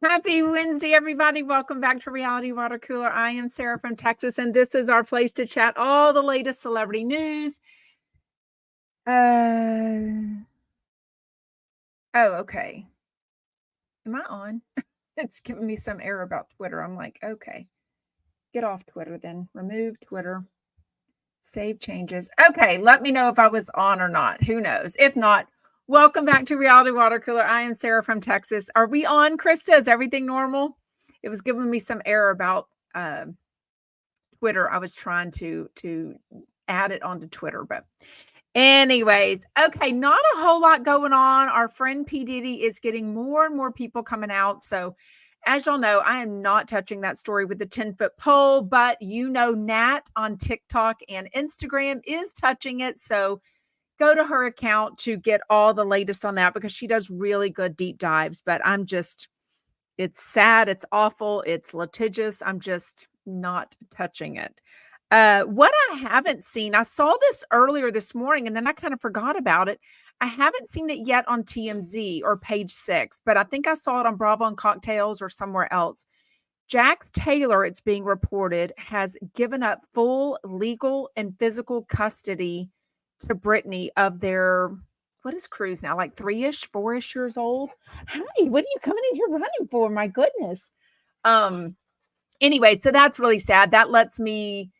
Happy Wednesday, everybody. Welcome back to Reality Water Cooler. I am Sarah from Texas, and this is our place to chat all the latest celebrity news. Okay. Am I on? It's giving me some error about Twitter. I'm like, okay, get off Twitter then. Remove Twitter. Save changes. Okay, let me know if I was on or not. Who knows? If not, welcome back to Reality Water Cooler. I am Sarah from Texas. Are we on, Krista? Is everything normal? It was giving me some error about Twitter. I was trying to add it onto Twitter, but anyways, okay, not a whole lot going on. Our friend P. Diddy is getting more and more people coming out. So as y'all know, I am not touching that story with the 10-foot pole, but Nat on TikTok and Instagram is touching it. So go to her account to get all the latest on that because she does really good deep dives. But it's sad, it's awful, it's litigious. I'm just not touching it. What I haven't seen, I saw this earlier this morning and then I kind of forgot about it. I haven't seen it yet on TMZ or Page 6, but I think I saw it on Bravo and Cocktails or somewhere else. Jax Taylor, it's being reported, has given up full legal and physical custody to Brittany of their, what is Cruz now, like 3-ish, 4-ish years old? Hi, what are you coming in here running for? My goodness. Anyway, so that's really sad. That lets me,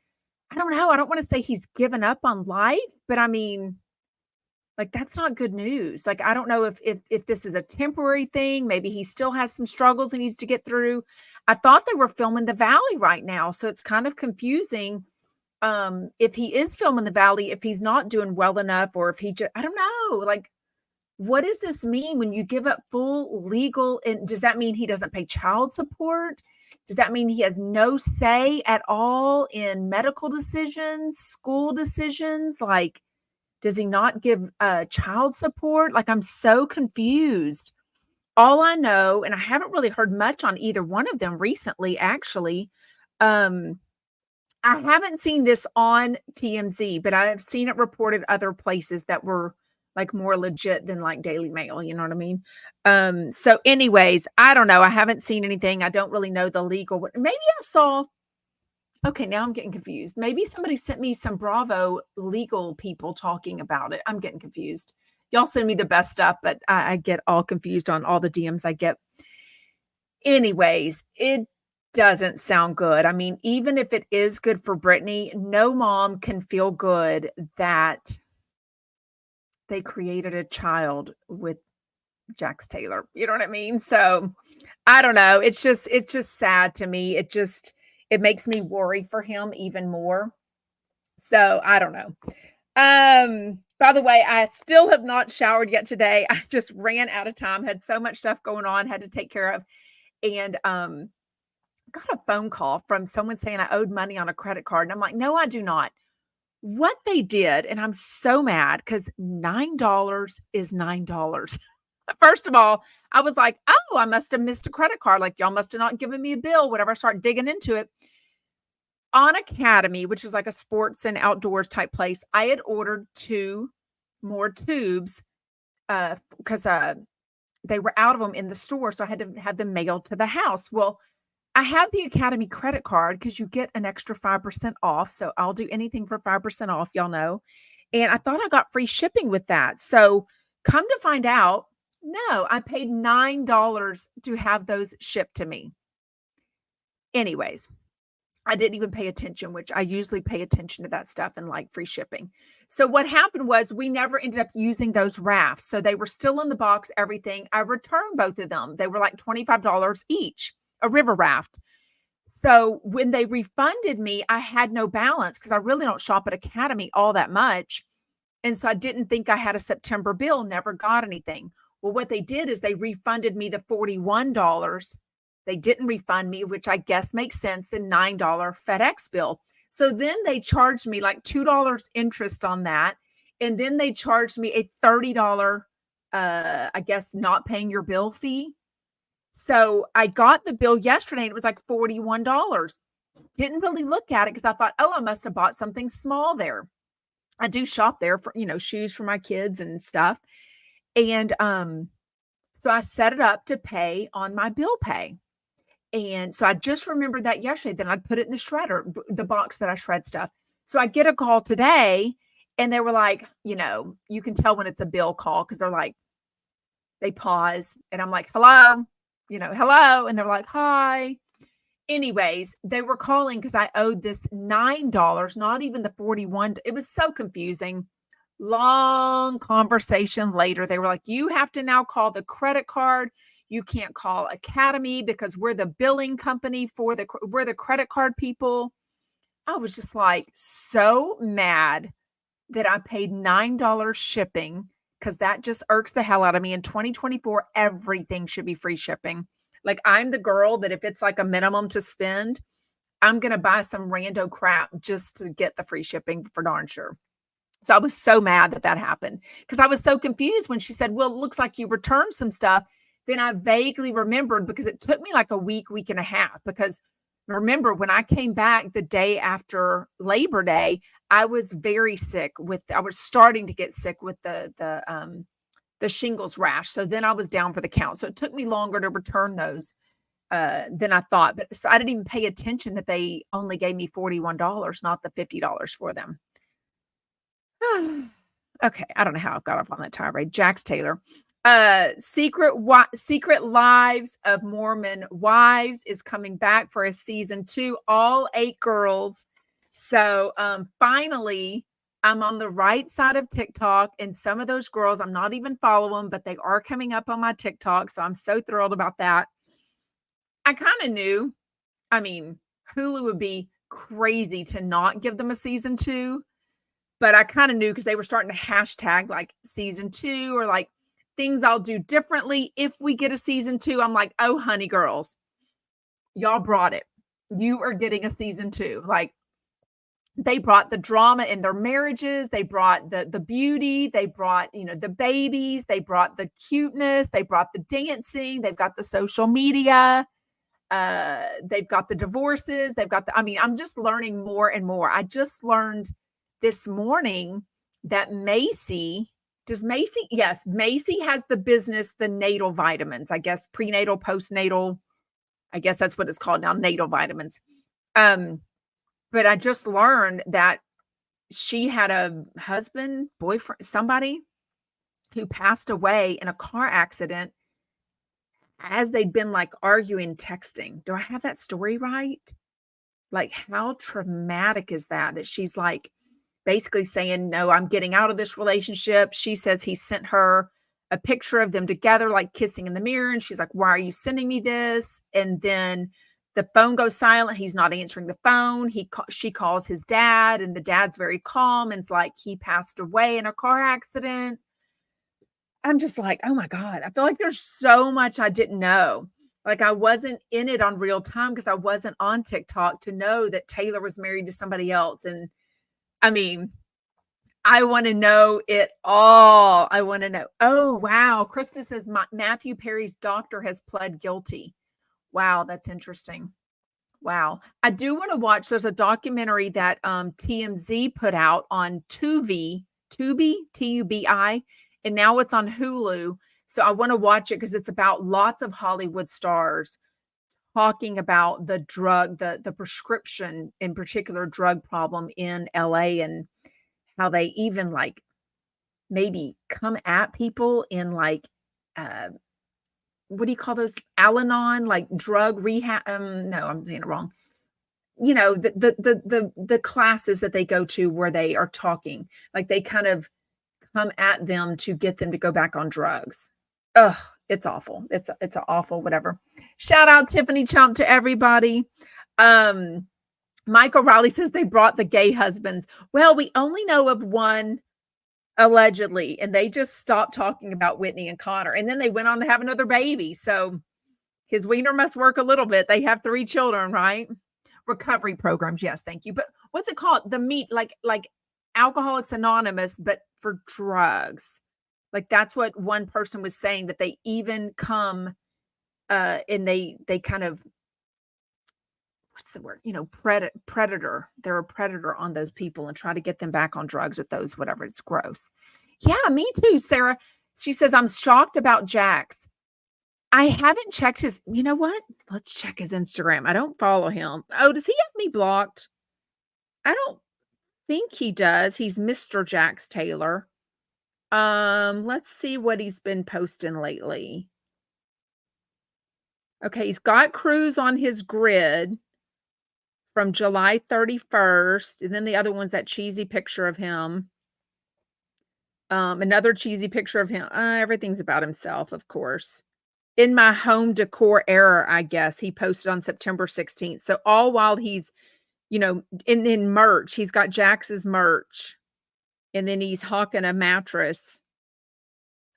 I don't know. I don't want to say he's given up on life, but I mean, like that's not good news. Like I don't know if this is a temporary thing. Maybe he still has some struggles he needs to get through. I thought they were filming the Valley right now, so it's kind of confusing. If he is filming the Valley, if he's not doing well enough, or if he just, I don't know. Like, what does this mean when you give up full legal? And does that mean he doesn't pay child support? Does that mean he has no say at all in medical decisions, school decisions? Like, does he not give child support? Like, I'm so confused. All I know, and I haven't really heard much on either one of them recently, actually. I haven't seen this on TMZ, but I have seen it reported other places that were like more legit than like Daily Mail, you know what I mean? So anyways, I don't know. I haven't seen anything. I don't really know the legal. Maybe I saw, okay, now I'm getting confused. Maybe somebody sent me some Bravo legal people talking about it. I'm getting confused. Y'all send me the best stuff, but I get all confused on all the DMs I get. Anyways, it doesn't sound good. I mean, even if it is good for Brittany, no mom can feel good that they created a child with Jax Taylor. You know what I mean? So I don't know. It's just sad to me. It makes me worry for him even more. So I don't know. By the way, I still have not showered yet today. I just ran out of time, had so much stuff going on, had to take care of. And got a phone call from someone saying I owed money on a credit card. And I'm like, no, I do not. What they did, and I'm so mad because $9 is $9. First of all, I was like, oh, I must have missed a credit card. Like, y'all must have not given me a bill, whatever. I start digging into it. On Academy, which is like a sports and outdoors type place, I had ordered 2 more tubes because they were out of them in the store. So I had to have them mailed to the house. Well, I have the Academy credit card because you get an extra 5% off. So I'll do anything for 5% off, y'all know. And I thought I got free shipping with that. So come to find out, no, I paid $9 to have those shipped to me. Anyways, I didn't even pay attention, which I usually pay attention to that stuff and like free shipping. So what happened was we never ended up using those rafts. So they were still in the box, everything. I returned both of them. They were like $25 each, a river raft. So when they refunded me, I had no balance because I really don't shop at Academy all that much. And so I didn't think I had a September bill, never got anything. Well, what they did is they refunded me the $41. They didn't refund me, which I guess makes sense, the $9 FedEx bill. So then they charged me like $2 interest on that. And then they charged me a $30, I guess, not paying your bill fee. So I got the bill yesterday and it was like $41. Didn't really look at it because I thought, oh, I must have bought something small there. I do shop there for, shoes for my kids and stuff. And So I set it up to pay on my bill pay. And so I just remembered that yesterday. Then I'd put it in the shredder, the box that I shred stuff. So I get a call today and they were like, you can tell when it's a bill call because they're like, they pause and I'm like, hello, hello. And they're like, hi. Anyways, they were calling because I owed this $9, not even the 41. It was so confusing. Long conversation later, they were like, you have to now call the credit card. You can't call Academy because we're the billing company we're the credit card people. I was just like so mad that I paid $9 shipping because that just irks the hell out of me. In 2024, everything should be free shipping. Like I'm the girl that if it's like a minimum to spend, I'm going to buy some rando crap just to get the free shipping for darn sure. So I was so mad that that happened because I was so confused when she said, well, it looks like you returned some stuff. Then I vaguely remembered because it took me like a week and a half. Because remember, when I came back the day after Labor Day, I was very sick I was starting to get sick with the shingles rash. So then I was down for the count. So it took me longer to return those than I thought. But so I didn't even pay attention that they only gave me $41, not the $50 for them. Okay, I don't know how I got off on that tirade. Jax Taylor. Secret Lives of Mormon Wives is coming back for a season 2, all 8 girls. So finally, I'm on the right side of TikTok, and some of those girls, I'm not even following, but they are coming up on my TikTok. So I'm so thrilled about that. I kind of knew, I mean, Hulu would be crazy to not give them a season 2. But I kind of knew because they were starting to hashtag like season 2 or like things I'll do differently if we get a season 2. I'm like, oh, honey girls, y'all brought it. You are getting a season 2. Like they brought the drama in their marriages. They brought the beauty. They brought, the babies. They brought the cuteness. They brought the dancing. They've got the social media. They've got the divorces. I'm just learning more and more. I just learned this morning that Macy has the business, the natal vitamins, I guess prenatal, postnatal, I guess that's what it's called now, natal vitamins. But I just learned that she had a husband, boyfriend, somebody who passed away in a car accident as they'd been like arguing, texting. Do I have that story right? Like how traumatic is that? That she's like, basically saying, no, I'm getting out of this relationship. She says he sent her a picture of them together, like kissing in the mirror. And she's like, why are you sending me this? And then the phone goes silent. He's not answering the phone. She calls his dad and the dad's very calm. And it's like, he passed away in a car accident. I'm just like, oh my God, I feel like there's so much I didn't know. Like I wasn't in it on real time because I wasn't on TikTok to know that Taylor was married to somebody else. And I mean, I want to know it all. I want to know. Oh, wow. Krista says Matthew Perry's doctor has pled guilty. Wow, that's interesting. Wow. I do want to watch. There's a documentary that TMZ put out on Tubi, Tubi, and now it's on Hulu. So I want to watch it because it's about lots of Hollywood stars talking about the prescription, in particular drug problem in LA and how they even like maybe come at people in like, what do you call those? Al-Anon, like drug rehab. No, I'm saying it wrong. The classes that they go to where they are talking, like they kind of come at them to get them to go back on drugs. Ugh, it's awful. It's an awful whatever. Shout out Tiffany Chomp to everybody. Michael Riley says they brought the gay husbands. Well, we only know of one allegedly, and they just stopped talking about Whitney and Connor. And then they went on to have another baby. So his wiener must work a little bit. They have 3 children, right? Recovery programs. Yes, thank you. But what's it called? The meat, like Alcoholics Anonymous, but for drugs. Like that's what one person was saying, that they even come and they kind of, what's the word? Predator. They're a predator on those people and try to get them back on drugs with those, whatever. It's gross. Yeah, me too, Sarah. She says, I'm shocked about Jax. I haven't checked his you know what? Let's check his Instagram. I don't follow him. Oh, does he have me blocked? I don't think he does. He's Mr. Jax Taylor. Let's see what he's been posting lately. Okay, he's got cruise on his grid from July 31st, and then the other one's that cheesy picture of him. Another cheesy picture of him. Everything's about himself, of course. In my home decor era, I guess he posted on September 16th. So all while he's, in merch, he's got Jax's merch, and then he's hawking a mattress.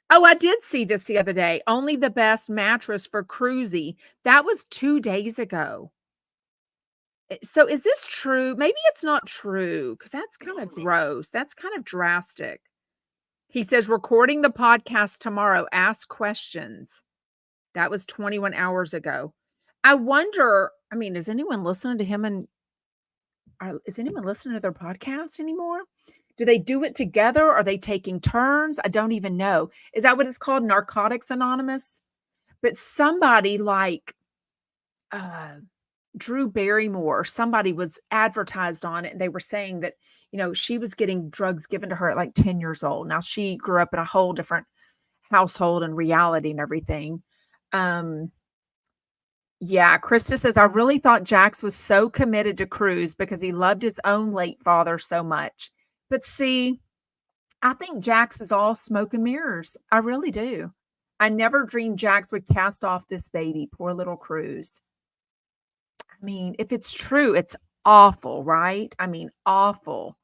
Oh, I did see this the other day. Only the best mattress for cruisy. That was 2 days ago. So is this true? Maybe it's not true because that's kind of gross. That's kind of drastic. He says, recording the podcast tomorrow. Ask questions. That was 21 hours ago. I wonder, I mean, is anyone listening to him and is anyone listening to their podcast anymore? Do they do it together? Are they taking turns? I don't even know. Is that what it's called? Narcotics Anonymous? But somebody like uh Drew Barrymore, somebody was advertised on it, and they were saying that, she was getting drugs given to her at like 10 years old. Now she grew up in a whole different household and reality and everything. Um, yeah, Krista says, I really thought Jax was so committed to Cruz because he loved his own late father so much. But see, I think Jax is all smoke and mirrors. I really do. I never dreamed Jax would cast off this baby, poor little Cruz. I mean, if it's true, it's awful, right? I mean, awful.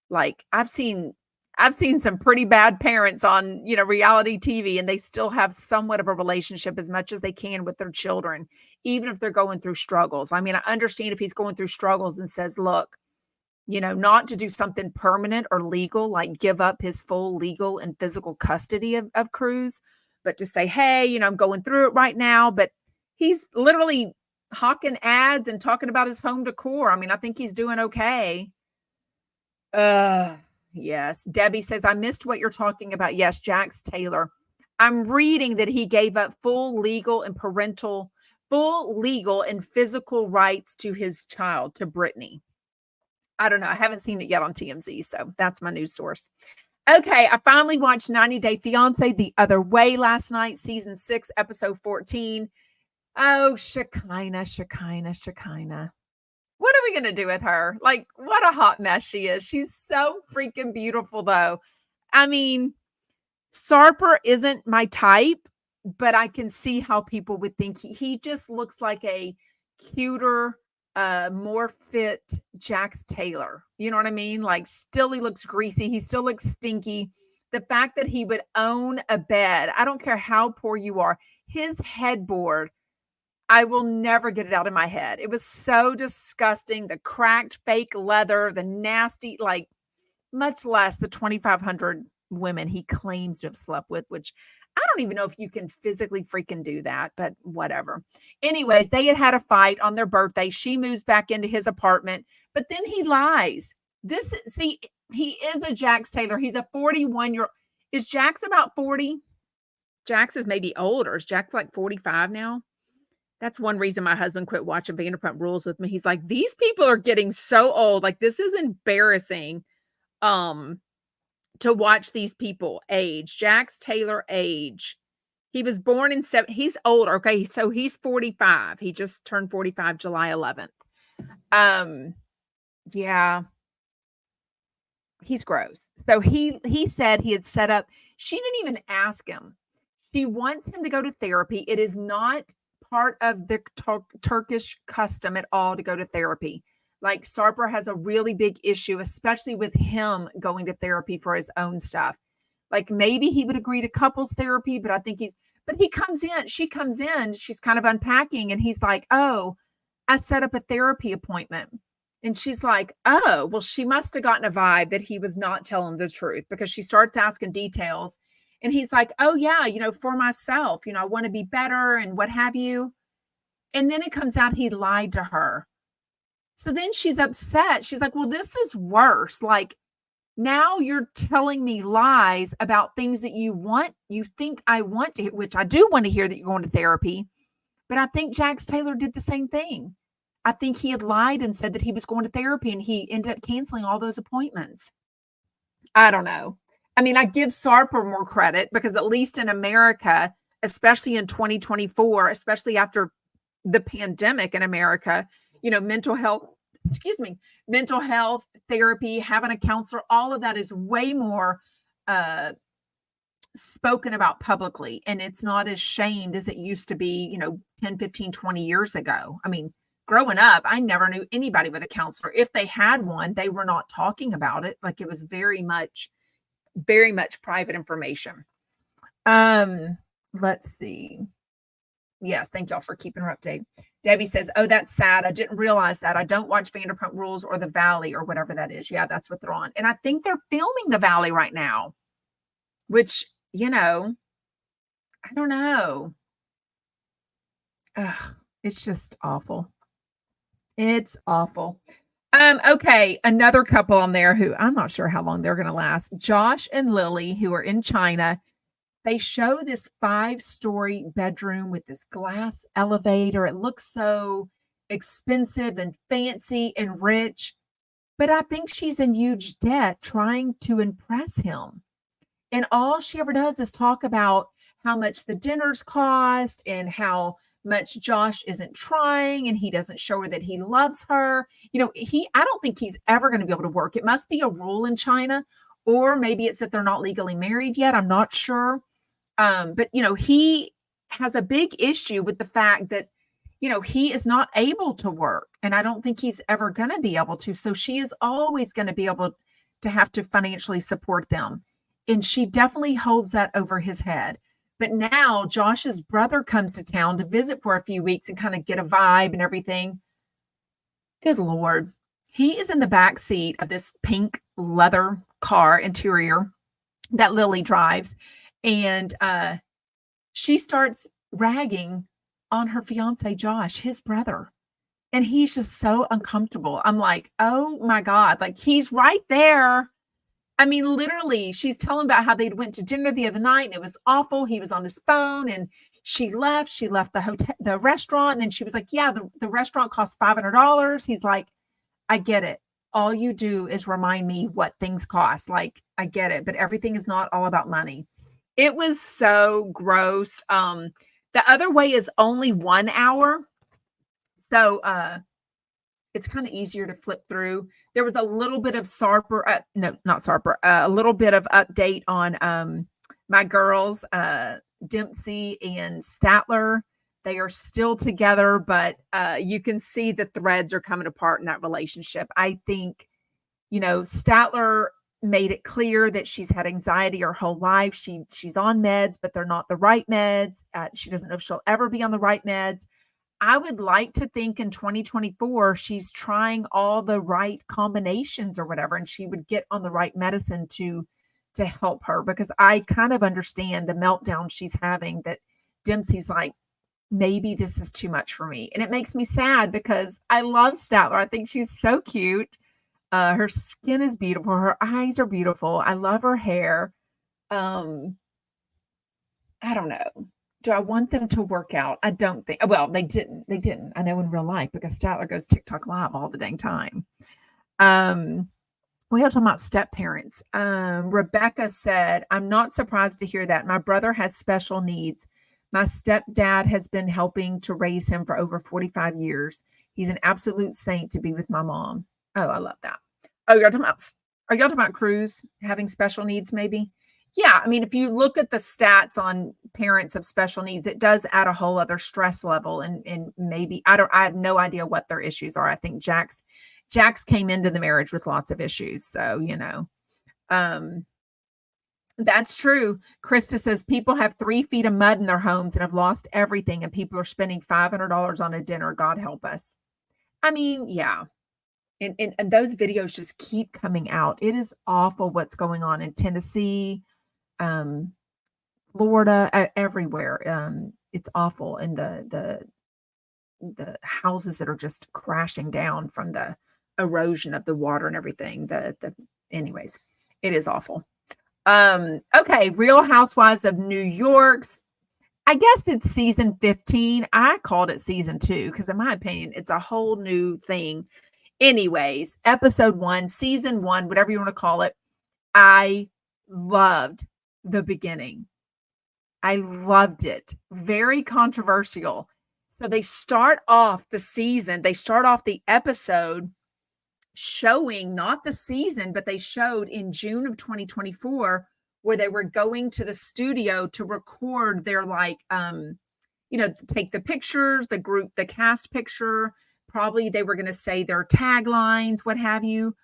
Like I've seen some pretty bad parents on, reality TV, and they still have somewhat of a relationship as much as they can with their children, even if they're going through struggles. I mean, I understand if he's going through struggles and says, look, not to do something permanent or legal, like give up his full legal and physical custody of Cruz, but to say, hey, I'm going through it right now. But he's literally hawking ads and talking about his home decor. I mean, I think he's doing okay. Uh, yes. Debbie says, I missed what you're talking about. Yes, Jax Taylor. I'm reading that he gave up full legal and physical rights to his child, to Brittany. I don't know. I haven't seen it yet on TMZ, so that's my news source. Okay, I finally watched 90 Day Fiance the other way last night, season 6, episode 14. Oh, Shekinah. What are we going to do with her? Like, what a hot mess she is. She's so freaking beautiful, though. I mean, Sarper isn't my type, but I can see how people would think he just looks like a cuter, more fit Jax Taylor. You know what I mean? Like, still he looks greasy. He still looks stinky. The fact that he would own a bed, I don't care how poor you are, his headboard, I will never get it out of my head. It was so disgusting. The cracked fake leather, the nasty, like, much less the 2,500 women he claims to have slept with, which I don't even know if you can physically freaking do that, but whatever. Anyways, they had a fight on their birthday. She moves back into his apartment, but then he lies. He is a Jax Taylor. He's a 41-year-old. Is Jax about 40? Jax is maybe older. Is Jax like 45 now? That's one reason my husband quit watching Vanderpump Rules with me. He's like, these people are getting so old. Like, this is embarrassing to watch these people age. Jax Taylor age. He was born in he's older. Okay, so he's 45. He just turned 45 July 11th. Yeah. He's gross. So he said he had set up, she didn't even ask him. She wants him to go to therapy. It is not part of the Turkish custom at all to go to therapy. Like, Sarper has a really big issue, especially with him going to therapy for his own stuff. Like, maybe he would agree to couples therapy, but I think she comes in, she's kind of unpacking, and he's like, oh, I set up a therapy appointment. And she's like, oh, well, she must have gotten a vibe that he was not telling the truth, because she starts asking details. And he's like, oh, yeah, for myself, I want to be better and what have you. And then it comes out he lied to her. So then she's upset. She's like, well, this is worse. Like, Now you're telling me lies about things that you think I want to hear, which I do want to hear that you're going to therapy, but I think Jax Taylor did the same thing. I think he had lied and said that he was going to therapy, and he ended up canceling all those appointments. I don't know. I mean, I give Sarper more credit because at least in America, especially in 2024, especially after the pandemic in America, mental health, excuse me, mental health, therapy, having a counselor, all of that is way more uh, spoken about publicly. And it's not as shamed as it used to be, 10, 15, 20 years ago. I mean, growing up, I never knew anybody with a counselor. If they had one, they were not talking about it. Like it was very much private information. Um, let's see. Yes, thank y'all for keeping her updated. Debbie says, "Oh, that's sad. I didn't realize that. I don't watch Vanderpump Rules or The Valley or whatever that is." Yeah, that's what they're on. And I think they're filming The Valley right now, which, I don't know. Ugh, it's just awful. It's awful. Okay, another couple on there who I'm not sure how long they're gonna last. Josh and Lily, who are in China. They show this 5-story bedroom with this glass elevator. It looks so expensive and fancy and rich, but I think she's in huge debt trying to impress him. And all she ever does is talk about how much the dinners cost and how much Josh isn't trying and he doesn't show her that he loves her. I don't think he's ever going to be able to work. It must be a rule in China, or maybe it's that they're not legally married yet. I'm not sure. But he has a big issue with the fact that, he is not able to work. And I don't think he's ever going to be able to. So she is always going to be able to have to financially support them. And she definitely holds that over his head. But now Josh's brother comes to town to visit for a few weeks and kind of get a vibe and everything. Good Lord. He is in the back seat of this pink leather car interior that Lily drives. And she starts ragging on her fiance, Josh, his brother. And he's just so uncomfortable. I'm like, oh my God, like he's right there. I mean, literally, she's telling about how they went to dinner the other night and it was awful. He was on his phone and she left. She left the restaurant. And then she was like, yeah, the restaurant cost $500. He's like, I get it. All you do is remind me what things cost. Like, I get it, but everything is not all about money. It was so gross. The other way is only 1 hour. So it's kind of easier to flip through. There was a little bit of Sarper, no, not Sarper, a little bit of update on my girls, Dempsey and Statler. They are still together, but you can see the threads are coming apart in that relationship. I think, Statler made it clear that she's had anxiety her whole life. She's on meds, but they're not the right meds. She doesn't know if she'll ever be on the right meds. I would like to think in 2024, she's trying all the right combinations or whatever, and she would get on the right medicine to help her, because I kind of understand the meltdown she's having, that Dempsey's like, maybe this is too much for me. And it makes me sad because I love Statler. I think she's so cute. Her skin is beautiful. Her eyes are beautiful. I love her hair. I don't know. Do I want them to work out? I don't think. Well, they didn't. They didn't. I know in real life, because Statler goes TikTok live all the dang time. We are talking about step parents. Rebecca said, "I'm not surprised to hear that. My brother has special needs. My stepdad has been helping to raise him for over 45 years. He's an absolute saint to be with my mom." Oh, I love that. Oh, are y'all talking about Cruz having special needs maybe? Yeah, I mean, if you look at the stats on parents of special needs, it does add a whole other stress level, and maybe I have no idea what their issues are. I think Jax came into the marriage with lots of issues, so um, that's true. Krista says people have 3 feet of mud in their homes and have lost everything, and people are spending $500 on a dinner. God help us. I mean, yeah. And those videos just keep coming out. It is awful what's going on in Tennessee, um, Florida, everywhere. It's awful. And the houses that are just crashing down from the erosion of the water and everything. Anyways. It is awful. Okay, Real Housewives of New York's I guess it's season 15. I called it season 2 because in my opinion, it's a whole new thing. Anyways, episode 1, season 1, whatever you want to call it, I loved the beginning. I loved it. Very controversial. So they start off the episode showing not the season, but they showed in June of 2024 where they were going to the studio to record their take the pictures, the cast picture. Probably they were going to say their taglines, what have you.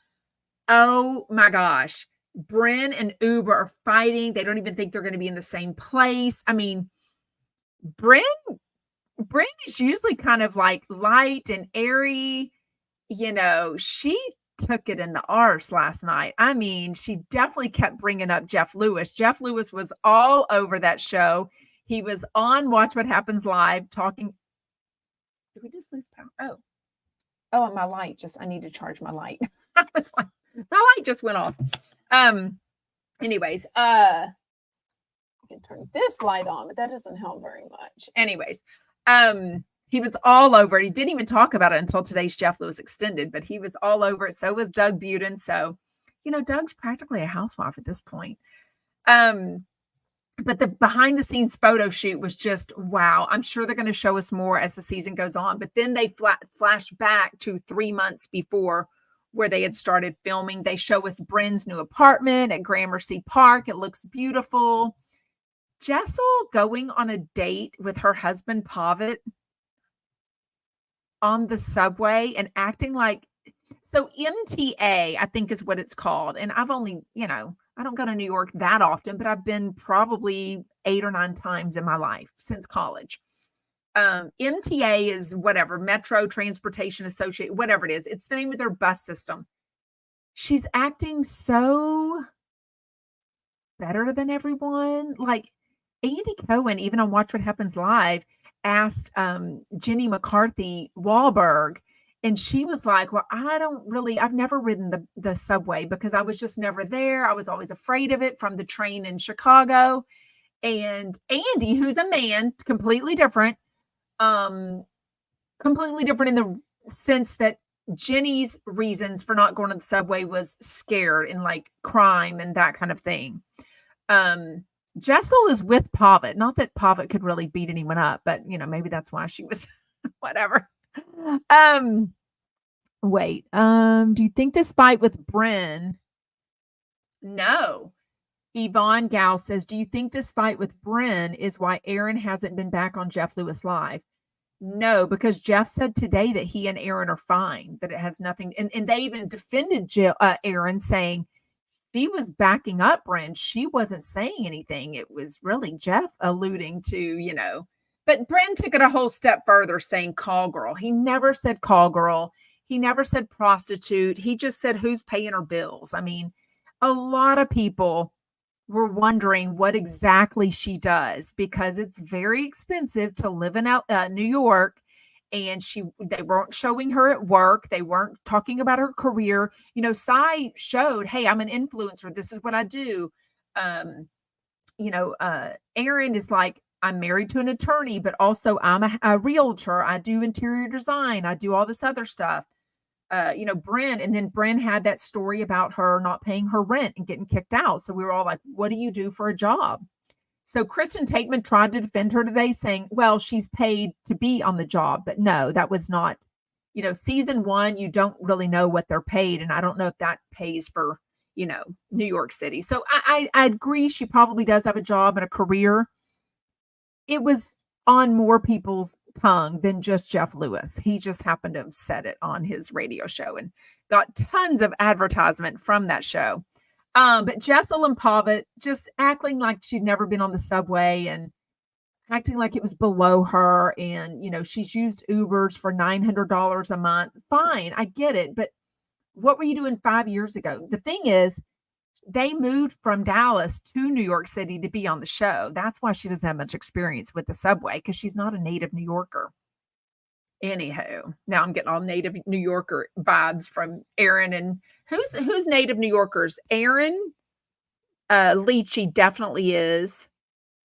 Oh my gosh. Brynn and Uber are fighting. They don't even think they're going to be in the same place. I mean, Brynn Brynn is usually kind of like light and airy. She took it in the arse last night. I mean, she definitely kept bringing up Jeff Lewis. Jeff Lewis was all over that show. He was on Watch What Happens Live talking. Did we just lose power? Oh, my light I need to charge my light. I was like, my light just went off. Anyways, I can turn this light on, but that doesn't help very much. Anyways, he was all over it. He didn't even talk about it until today's Jeff Lewis Extended, but he was all over it. So was Doug Buden. So, Doug's practically a housewife at this point. But the behind the scenes photo shoot was just wow. I'm sure they're going to show us more as the season goes on. But then they flash back to 3 months before where they had started filming. They show us Brynn's new apartment at Gramercy Park. It looks beautiful. Jessel going on a date with her husband, Pavitt, on the subway and acting like, so MTA, I think is what it's called. And I've only, I don't go to New York that often, but I've been probably 8 or 9 times in my life since college. MTA is whatever, Metro Transportation Association, whatever it is. It's the name of their bus system. She's acting so better than everyone. Like Andy Cohen, even on Watch What Happens Live, asked Jenny McCarthy Wahlberg, and she was like, well, I've never ridden the subway because I was just never there. I was always afraid of it from the train in Chicago. And Andy, who's a man, completely different in the sense that Jenny's reasons for not going to the subway was scared and like crime and that kind of thing. Jessel is with Pavitt. Not that Pavitt could really beat anyone up, but maybe that's why she was whatever. Wait. Do you think this fight with Brynn? No. Yvonne Gal says, do you think this fight with Brynn is why Aaron hasn't been back on Jeff Lewis Live? No, because Jeff said today that he and Aaron are fine, that it has nothing. And they even defended Aaron, saying she was backing up Brynn. She wasn't saying anything. It was really Jeff alluding to, but Brynn took it a whole step further, saying call girl. He never said call girl. He never said prostitute. He just said who's paying her bills. I mean, a lot of people were wondering what exactly she does because it's very expensive to live in New York. And they weren't showing her at work. They weren't talking about her career. Sai showed, hey, I'm an influencer. This is what I do. Aaron is like, I'm married to an attorney, but also I'm a realtor. I do interior design. I do all this other stuff. Brynn, and then Brynn had that story about her not paying her rent and getting kicked out. So we were all like, what do you do for a job? So Kristen Tateman tried to defend her today, saying, well, she's paid to be on the job. But no, that was not, season 1, you don't really know what they're paid. And I don't know if that pays for, New York City. So I agree. She probably does have a job and a career. It was on more people's tongue than just Jeff Lewis. He just happened to have said it on his radio show and got tons of advertisement from that show. But Jessel and Pavitt just acting like she'd never been on the subway and acting like it was below her. And, she's used Ubers for $900 a month. Fine, I get it. But what were you doing 5 years ago? The thing is, they moved from Dallas to New York City to be on the show. That's why she doesn't have much experience with the subway, because she's not a native New Yorker. Anywho, now I'm getting all native New Yorker vibes from Aaron. And who's native New Yorkers? Aaron, Lychee definitely is.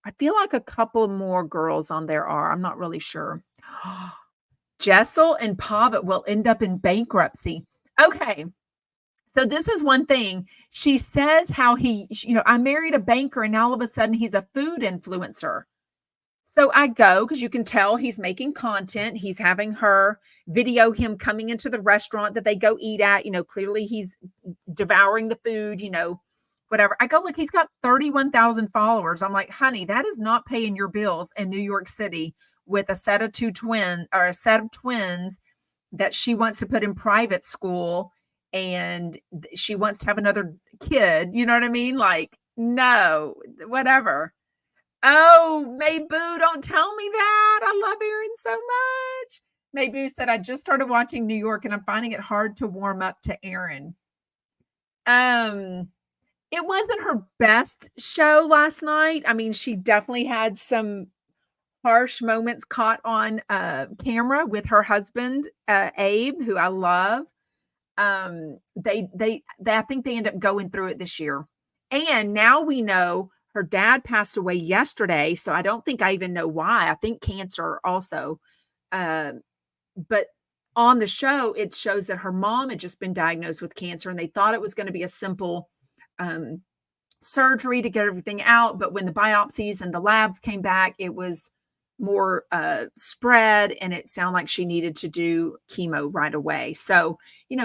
I feel like a couple more girls on there are. I'm not really sure. Jessel and Pavitt will end up in bankruptcy. Okay. So this is one thing. She says how I married a banker and now all of a sudden he's a food influencer. So I go because you can tell he's making content. He's having her video him coming into the restaurant that they go eat at. Clearly he's devouring the food, whatever. I go, look, he's got 31,000 followers. I'm like, honey, that is not paying your bills in New York City with a set of a set of twins that she wants to put in private school and she wants to have another kid. You know what I mean? Like, no, whatever. Oh, Mayboo, don't tell me that. I love Erin so much. Mayboo said, I just started watching New York and I'm finding it hard to warm up to Erin. It wasn't her best show last night. I mean, she definitely had some harsh moments caught on camera with her husband, Abe, who I love. They I think they end up going through it this year. And now we know her dad passed away yesterday, so I don't think I even know why. I think cancer also. But on the show, it shows that her mom had just been diagnosed with cancer, and they thought it was going to be a simple surgery to get everything out. But when the biopsies and the labs came back, it was more spread, and it sounded like she needed to do chemo right away. So,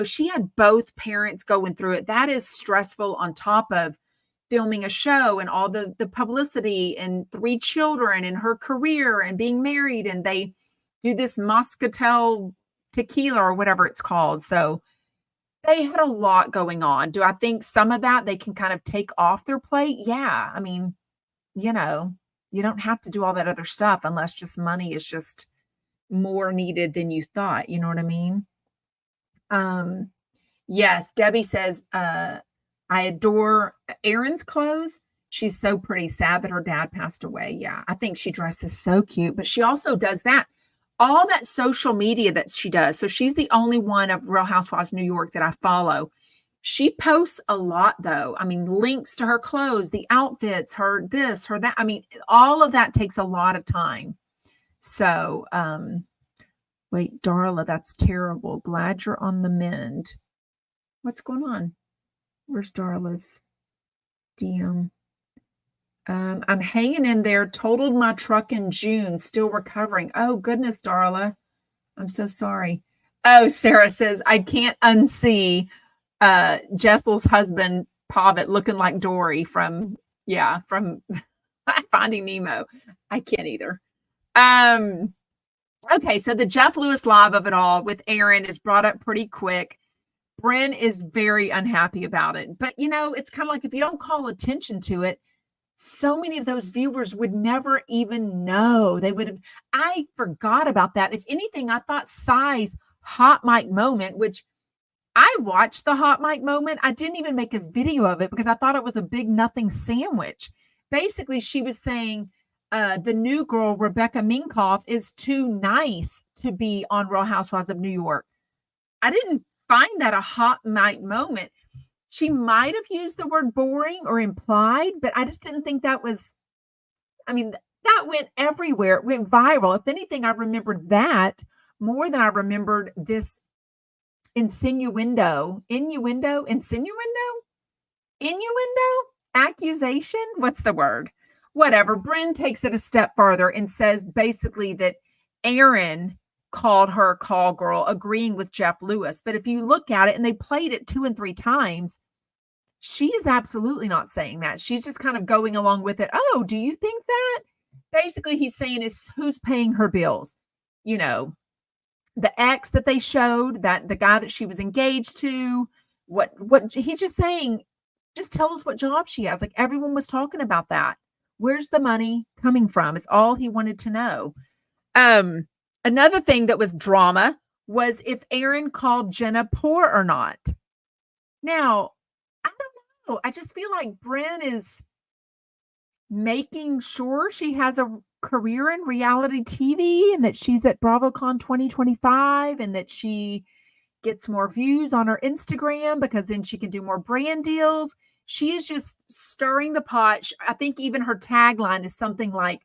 she had both parents going through it. That is stressful on top of filming a show and all the publicity and 3 children and her career and being married, and they do this Moscatel tequila or whatever it's called. So they had a lot going on. Do I think some of that they can kind of take off their plate? Yeah. I mean, you don't have to do all that other stuff unless just money is just more needed than you thought. You know what I mean? Yes, Debbie says, I adore Erin's clothes. She's so pretty. Sad that her dad passed away. Yeah, I think she dresses so cute, but she also does all that social media that she does. So she's the only one of Real Housewives New York that I follow. She posts a lot though. I mean, links to her clothes, the outfits, her this, her that. I mean, all of that takes a lot of time. So, wait, Darla, that's terrible. Glad you're on the mend. What's going on? Where's Darla's DM? I'm hanging in there. Totaled my truck in June. Still recovering. Oh, goodness, Darla. I'm so sorry. Oh, Sarah says, I can't unsee Jessel's husband, Pavitt, looking like Dory from Finding Nemo. I can't either. Okay, so the Jeff Lewis live of it all with Erin is brought up pretty quick. Brynn is very unhappy about it. But, it's kind of like if you don't call attention to it, so many of those viewers would never even know. I forgot about that. If anything, I thought Sai's hot mic moment, which I watched the hot mic moment. I didn't even make a video of it because I thought it was a big nothing sandwich. Basically, she was saying the new girl, Rebecca Minkoff, is too nice to be on Real Housewives of New York. I didn't find that a hot mic moment. She might have used the word boring or implied, but I just didn't think that was, that went everywhere. It went viral. If anything, I remembered that more than I remembered this innuendo, accusation. What's the word? Whatever. Brynn takes it a step farther and says basically that Erin called her a call girl, agreeing with Jeff Lewis. But if you look at it, and they played it 2 and 3 times, she is absolutely not saying that. She's just kind of going along with it. Oh, do you think that? Basically, he's saying is who's paying her bills? The ex that they showed, that the guy that she was engaged to, what he's just saying, just tell us what job she has. Like everyone was talking about that. Where's the money coming from? Is all he wanted to know. Another thing that was drama was if Erin called Jenna poor or not. Now, I don't know. I just feel like Brynn is making sure she has a career in reality TV and that she's at BravoCon 2025 and that she gets more views on her Instagram because then she can do more brand deals. she is just stirring the pot. I think even her tagline is something like,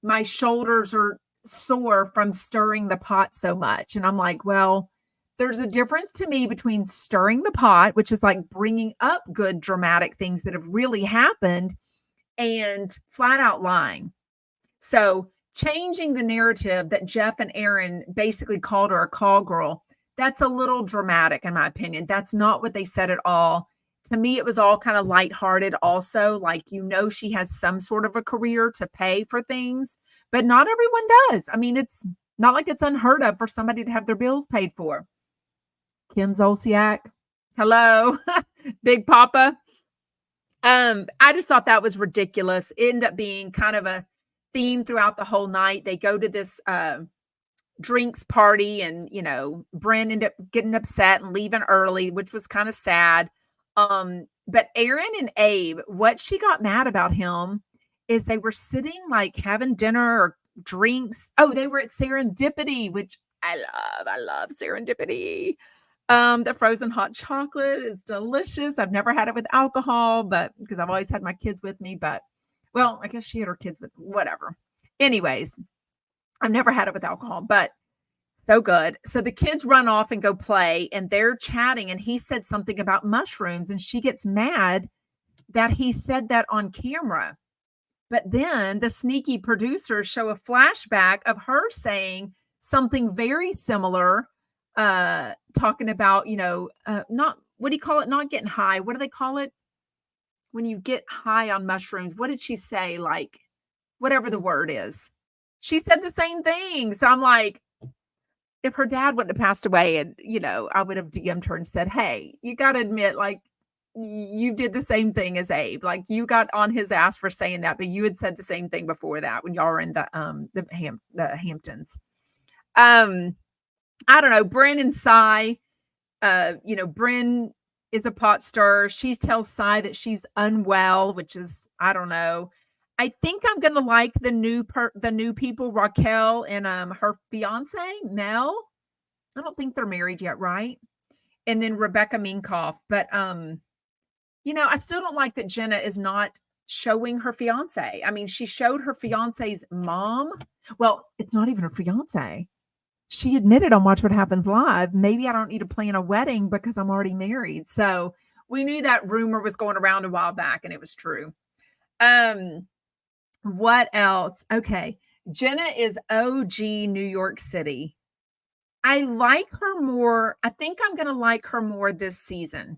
"My shoulders are sore from stirring the pot so much." And I'm like, well, there's a difference to me between stirring the pot, which is like bringing up good dramatic things that have really happened, and flat out lying. So, changing the narrative that Jeff and Aaron basically called her a call girl, that's a little dramatic in my opinion. That's not what they said at all. To me, it was all kind of lighthearted also, like, she has some sort of a career to pay for things, but not everyone does. I mean, it's not like it's unheard of for somebody to have their bills paid for. Kim Zolciak, hello, Big Papa. I just thought that was ridiculous. It ended up being kind of a theme throughout the whole night. They go to this drinks party, and Brynn ended up getting upset and leaving early, which was kind of sad. But Aaron and Abe, what she got mad about him is they were sitting like having dinner or drinks. Oh, they were at Serendipity, which I love. I love Serendipity. The frozen hot chocolate is delicious. I've never had it with alcohol, but because I've always had my kids with me, but well, I guess she had her kids with whatever. Anyways, I've never had it with alcohol, but so good. So the kids run off and go play, and they're chatting, and he said something about mushrooms, and she gets mad that he said that on camera. But then the sneaky producers show a flashback of her saying something very similar, talking about, not, what do you call it? Not getting high. What do they call it? When you get high on mushrooms, what did she say? Like, whatever the word is. She said the same thing. So I'm like, if her dad wouldn't have passed away, and, I would have DM'd her and said, "Hey, you got to admit, like, you did the same thing as Abe. Like, you got on his ass for saying that, but you had said the same thing before that when y'all were in the Hamptons." I don't know, Brynn and Cy, Brynn is a pot stirrer. She tells Cy that she's unwell, which is, I don't know. I think I'm gonna like the new people, Raquel and her fiance, Mel. I don't think they're married yet, right? And then Rebecca Minkoff. But I still don't like that Jenna is not showing her fiance. I mean, she showed her fiance's mom. Well, it's not even her fiance. She admitted on Watch What Happens Live, maybe I don't need to plan a wedding because I'm already married. So we knew that rumor was going around a while back, and it was true. What else? Okay. Jenna is OG New York City. I like her more. I think I'm going to like her more this season.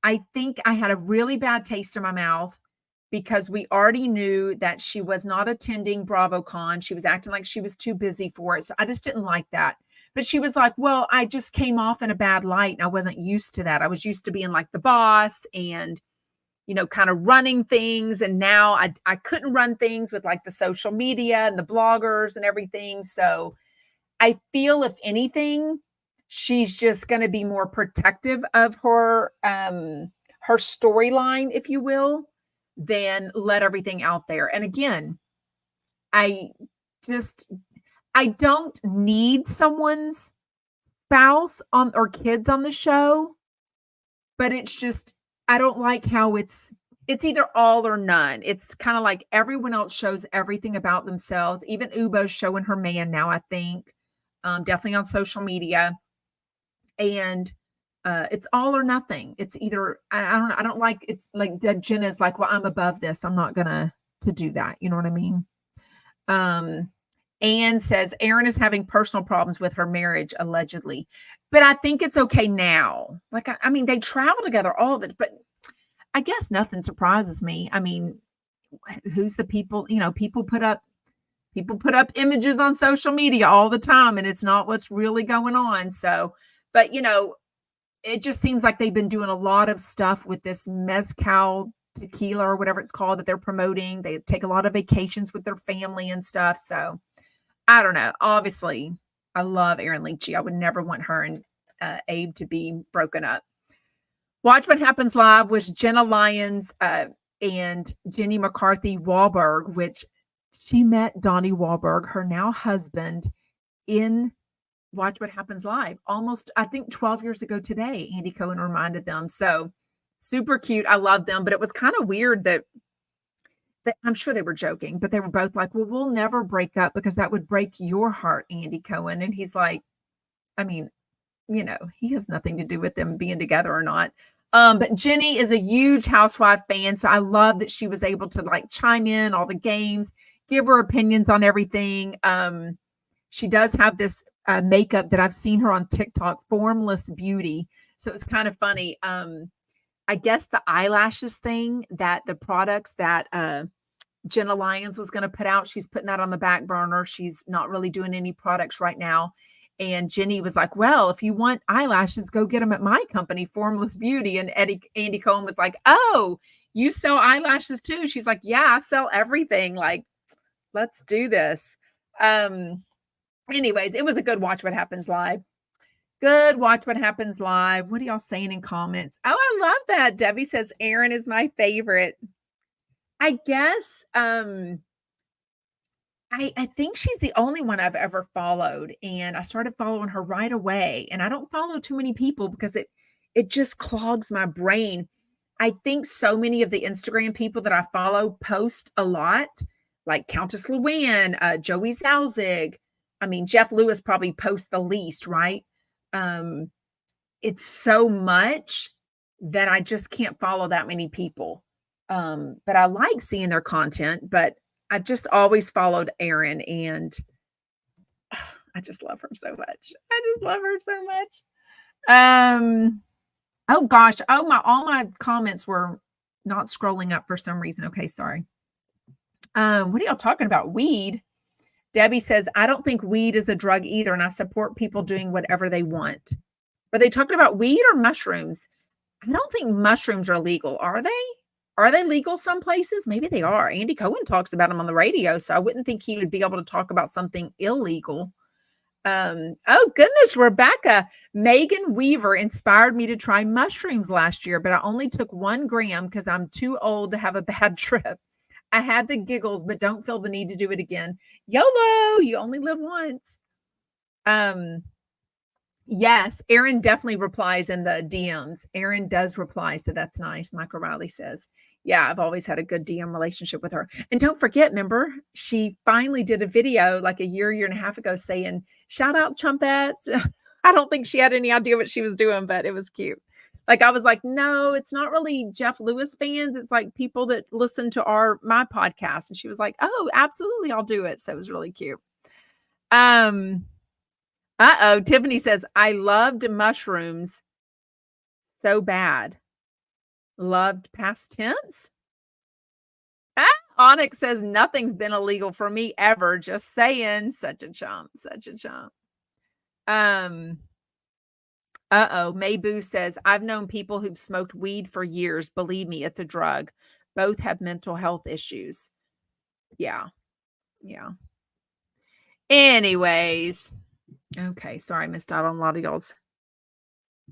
I think I had a really bad taste in my mouth because we already knew that she was not attending BravoCon. She was acting like she was too busy for it. So I just didn't like that. But she was like, well, I just came off in a bad light and I wasn't used to that. I was used to being like the boss and, kind of running things. And now I couldn't run things with like the social media and the bloggers and everything. So I feel if anything, she's just going to be more protective of her storyline, if you will, than let everything out there. And again, I don't need someone's spouse on or kids on the show, but it's just, I don't like how it's either all or none. It's kind of like everyone else shows everything about themselves. Even Ubo's showing her man now, I think, definitely on social media. And it's all or nothing. It's either, I don't like, it's like Jenna's like, well, I'm above this. I'm not gonna to do that. You know what I mean? Anne says Aaron is having personal problems with her marriage, allegedly. But I think it's okay now. Like, I mean, they travel together all of it, but I guess nothing surprises me. I mean, who's the people, people put up images on social media all the time, and it's not what's really going on. So, but it just seems like they've been doing a lot of stuff with this mezcal tequila or whatever it's called that they're promoting. They take a lot of vacations with their family and stuff. So I don't know. Obviously, I love Erin Leachy. I would never want her and Abe to be broken up. Watch What Happens Live was Jenna Lyons and Jenny McCarthy Wahlberg, which she met Donnie Wahlberg, her now husband, in Watch What Happens Live almost, I think, 12 years ago today. Andy Cohen reminded them. So Super cute. I love them, but it was kind of weird that I'm sure they were joking, but they were both like, "Well, we'll never break up because that would break your heart, Andy Cohen." And he's like, I mean, he has nothing to do with them being together or not. But Jenny is a huge Housewife fan, so I love that she was able to like chime in all the games, give her opinions on everything. She does have this makeup that I've seen her on TikTok, Formless Beauty. So it's kind of funny. I guess the eyelashes thing that the products that Jenna Lyons was going to put out, she's putting that on the back burner. She's not really doing any products right now. And Jenny was like, well, if you want eyelashes, go get them at my company, Formless Beauty. And Andy Cohen was like, oh, you sell eyelashes too? She's like, yeah, I sell everything. Like, let's do this. Anyways, it was a good Watch What Happens Live. Good Watch What Happens Live. What are y'all saying in comments? Oh, I love that. Debbie says Erin is my favorite. I guess I think she's the only one I've ever followed, and I started following her right away. And I don't follow too many people because it just clogs my brain. I think so many of the Instagram people that I follow post a lot, like Countess Luann, Joey Zalzig. I mean, Jeff Lewis probably posts the least, right? It's so much that I just can't follow that many people. But I like seeing their content, but I've just always followed Erin, and I just love her so much. I just love her so much. Oh gosh. Oh, all my comments were not scrolling up for some reason. Okay, sorry. What are y'all talking about? Weed. Debbie says, I don't think weed is a drug either, and I support people doing whatever they want. Are they talking about weed or mushrooms? I don't think mushrooms are legal, are they? Are they legal some places? Maybe they are. Andy Cohen talks about them on the radio, so I wouldn't think he would be able to talk about something illegal. Oh goodness, Rebecca. Megan Weaver inspired me to try mushrooms last year, but I only took 1 gram because I'm too old to have a bad trip. I had the giggles, but don't feel the need to do it again. YOLO, you only live once. Yes, Erin definitely replies in the DMs. Erin does reply, so that's nice. Michael Riley says, yeah, I've always had a good DM relationship with her. And don't forget, remember, she finally did a video like a year and a half ago saying, shout out Chumpettes. I don't think she had any idea what she was doing, but it was cute. Like, I was like, no, it's not really Jeff Lewis fans. It's like people that listen to my podcast. And she was like, oh, absolutely, I'll do it. So it was really cute. Tiffany says, I loved mushrooms so bad. Loved past tense? Onyx says, nothing's been illegal for me ever. Just saying. Such a chump. Such a chump. Mayboo says, I've known people who've smoked weed for years. Believe me, it's a drug. Both have mental health issues. Yeah. Yeah. Anyways. Okay, sorry, I missed out on a lot of y'all's.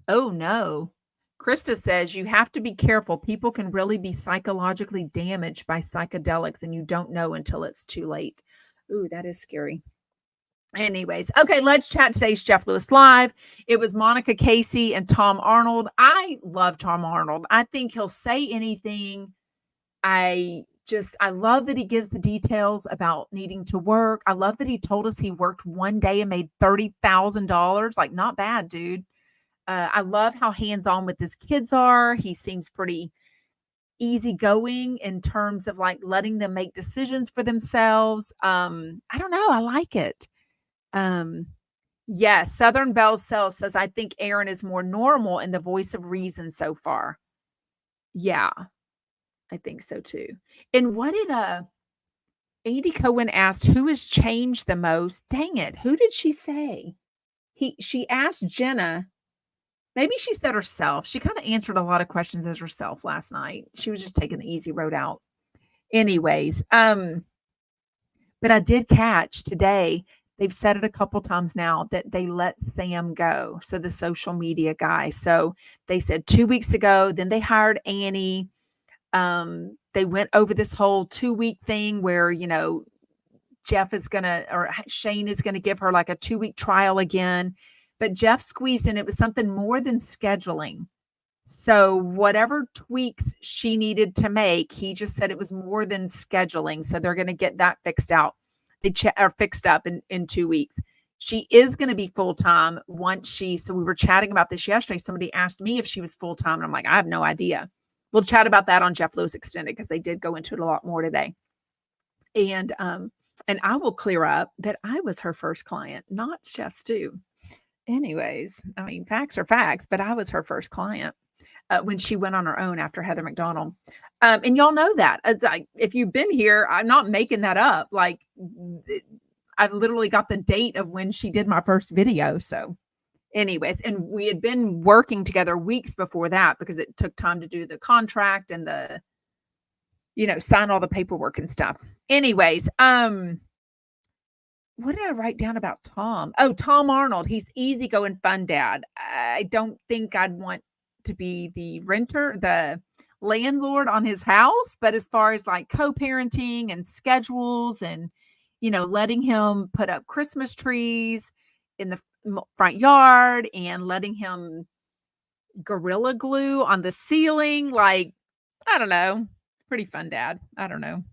Oh, no. Krista says, you have to be careful. People can really be psychologically damaged by psychedelics, and you don't know until it's too late. Ooh, that is scary. Anyways, okay, let's chat today's Jeff Lewis Live. It was Monica Casey and Tom Arnold. I love Tom Arnold. I think he'll say anything. I love that he gives the details about needing to work. I love that he told us he worked one day and made $30,000. Like, not bad, dude. I love how hands-on with his kids are. He seems pretty easygoing in terms of like letting them make decisions for themselves. I don't know. I like it. Yes, Southern Belle Cells says, I think Erin is more normal and the voice of reason so far. Yeah. I think so too. And what did Andy Cohen asked, who has changed the most? Dang it. Who did she say? She asked Jenna. Maybe she said herself. She kind of answered a lot of questions as herself last night. She was just taking the easy road out. Anyways, but I did catch today, they've said it a couple times now that they let Sam go. So the social media guy. So they said 2 weeks ago, then they hired Annie. They went over this whole 2-week thing where, Jeff is or Shane is going to give her like a 2-week trial again, but Jeff squeezed in. It was something more than scheduling. So whatever tweaks she needed to make, he just said it was more than scheduling, so they're gonna get that fixed out. They or fixed up in 2 weeks. She is gonna be full-time once she so we were chatting about this yesterday. Somebody asked me if she was full-time, and I'm like, "I have no idea." We'll chat about that on Jeff Lewis Extended because they did go into it a lot more today. And I will clear up that I was her first client, not Chef Stew. Anyways, I mean, facts are facts, but I was her first client when she went on her own after Heather McDonald. And y'all know that. It's like, if you've been here, I'm not making that up. Like, I've literally got the date of when she did my first video. So, anyways, and we had been working together weeks before that because it took time to do the contract and sign all the paperwork and stuff. Anyways, what did I write down about Tom? Oh, Tom Arnold. He's easygoing fun dad. I don't think I'd want to be the landlord on his house, but as far as like co-parenting and schedules and letting him put up Christmas trees in the front yard and letting him gorilla glue on the ceiling, like I don't know, pretty fun dad. I don't know.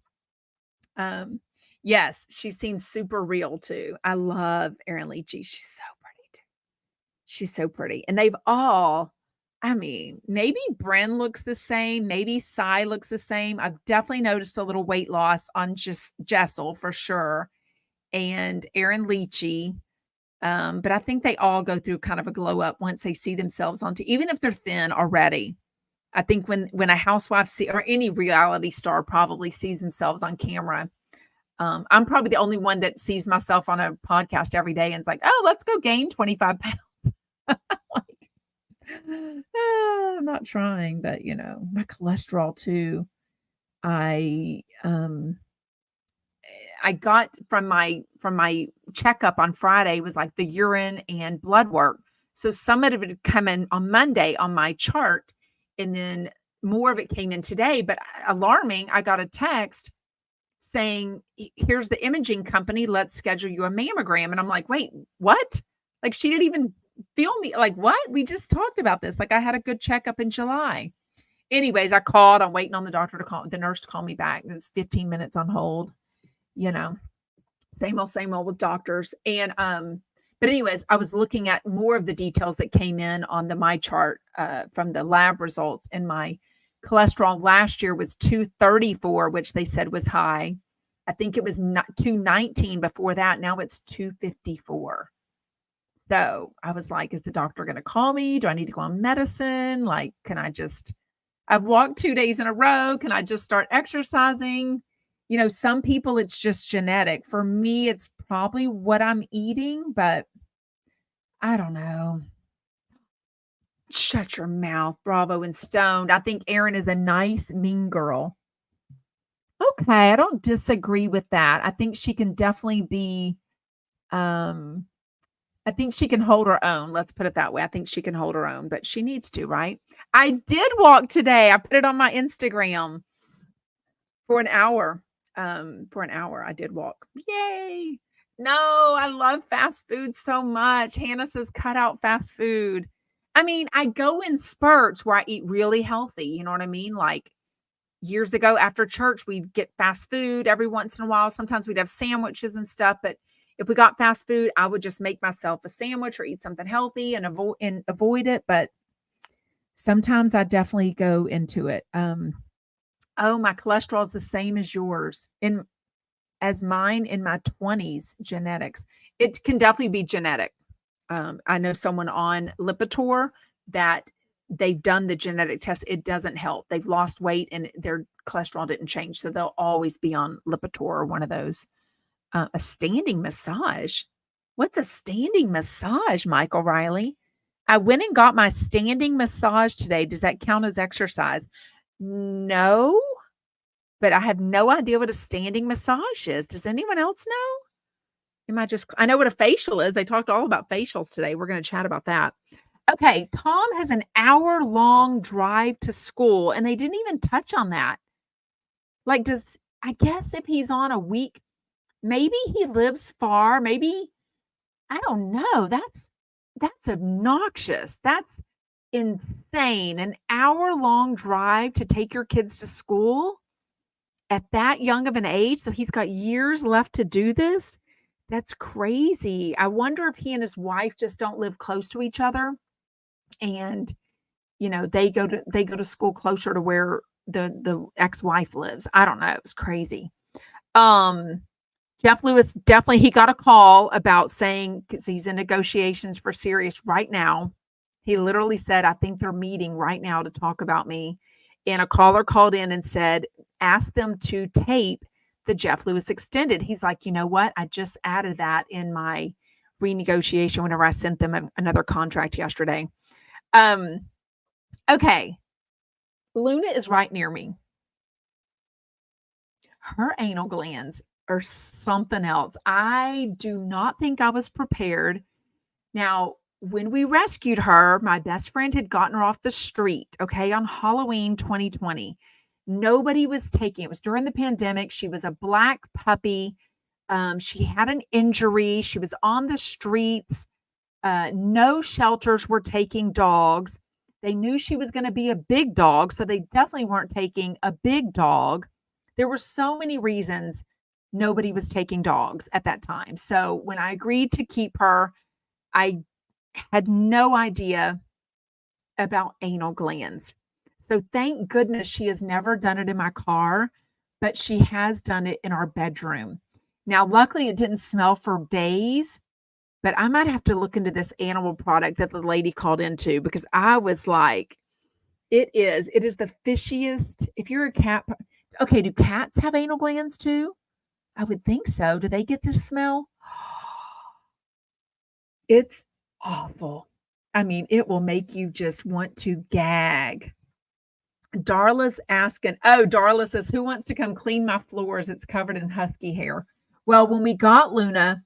Yes, she seems super real too. I love Erin Leachy. She's so pretty too. She's so pretty. And I mean, maybe Brynn looks the same. Maybe Cy looks the same. I've definitely noticed a little weight loss on just Jessel for sure. And Erin Leachy. But I think they all go through kind of a glow up once they see themselves even if they're thin already. I think when a housewife or any reality star probably sees themselves on camera. I'm probably the only one that sees myself on a podcast every day and is like, "Oh, let's go gain 25 pounds." Like, I'm not trying, but my cholesterol too. I got from my checkup on Friday was like the urine and blood work. So some of it had come in on Monday on my chart, and then more of it came in today. But alarming, I got a text saying, "Here's the imaging company. Let's schedule you a mammogram." And I'm like, "Wait, what?" Like she didn't even feel me. Like, what? We just talked about this. Like I had a good checkup in July. Anyways, I called. I'm waiting on the nurse to call me back. It was 15 minutes on hold. Same old with doctors. And but anyways, I was looking at more of the details that came in on my chart from the lab results, and my cholesterol last year was 234, which they said was high. I think it was 219 before that. Now it's 254. So I was like, is the doctor going to call me? Do I need to go on medicine? Like, I've walked 2 days in a row. Can I just start exercising? Some people it's just genetic. For me, it's probably what I'm eating, but I don't know. Shut your mouth, Bravo and Stoned. I think Erin is a nice, mean girl. Okay, I don't disagree with that. I think she can definitely be, I think she can hold her own. Let's put it that way. I think she can hold her own, but she needs to, right? I did walk today. I put it on my Instagram for an hour. I did walk. Yay. No, I love fast food so much. Hannah says cut out fast food. I mean, I go in spurts where I eat really healthy. You know what I mean? Like years ago after church, we'd get fast food every once in a while. Sometimes we'd have sandwiches and stuff. But if we got fast food, I would just make myself a sandwich or eat something healthy and avoid it. But sometimes I definitely go into it. Oh, my cholesterol is the same as yours as mine in my 20s, genetics. It can definitely be genetic. I know someone on Lipitor that they've done the genetic test. It doesn't help. They've lost weight and their cholesterol didn't change. So they'll always be on Lipitor or one of those. A standing massage. What's a standing massage, Michael Riley? I went and got my standing massage today. Does that count as exercise? No, but I have no idea what a standing massage is. Does anyone else know? I know what a facial is. They talked all about facials today. We're going to chat about that. Okay, Tom has an hour-long drive to school, and they didn't even touch on that. Like, I guess if he's on a week, maybe he lives far. Maybe, I don't know. That's obnoxious. insane. An hour-long drive to take your kids to school at that young of an age, so he's got years left to do this? That's crazy. I wonder if he and his wife just don't live close to each other and, they go to school closer to where the ex-wife lives. I don't know, it's crazy. Um, Jeff Lewis definitely he got a call about saying 'cause he's in negotiations for Sirius right now. He literally said, "I think they're meeting right now to talk about me." And a caller called in and said, "Ask them to tape the Jeff Lewis extended." He's like, "You know what? I just added that in my renegotiation whenever I sent them another contract yesterday." Um, okay. Luna is right near me. Her anal glands are something else. I do not think I was prepared. Now, when we rescued her, my best friend had gotten her off the street, okay, on Halloween 2020. Nobody was taking it. Was during the pandemic. She was a black puppy. She had an injury. She was on the streets. No shelters were taking dogs. They knew she was going to be a big dog, so they definitely weren't taking a big dog. There were so many reasons nobody was taking dogs at that time. So when I agreed to keep her, I had no idea about anal glands. So thank goodness she has never done it in my car, but she has done it in our bedroom. Now, luckily, it didn't smell for days, but I might have to look into this animal product that the lady called into because I was like, it is the fishiest. If you're a cat, okay, do cats have anal glands too? I would think so. Do they get this smell? It's awful. I mean, it will make you just want to gag. Darla's asking, oh, Darla says, who wants to come clean my floors? It's covered in husky hair. Well, when we got Luna,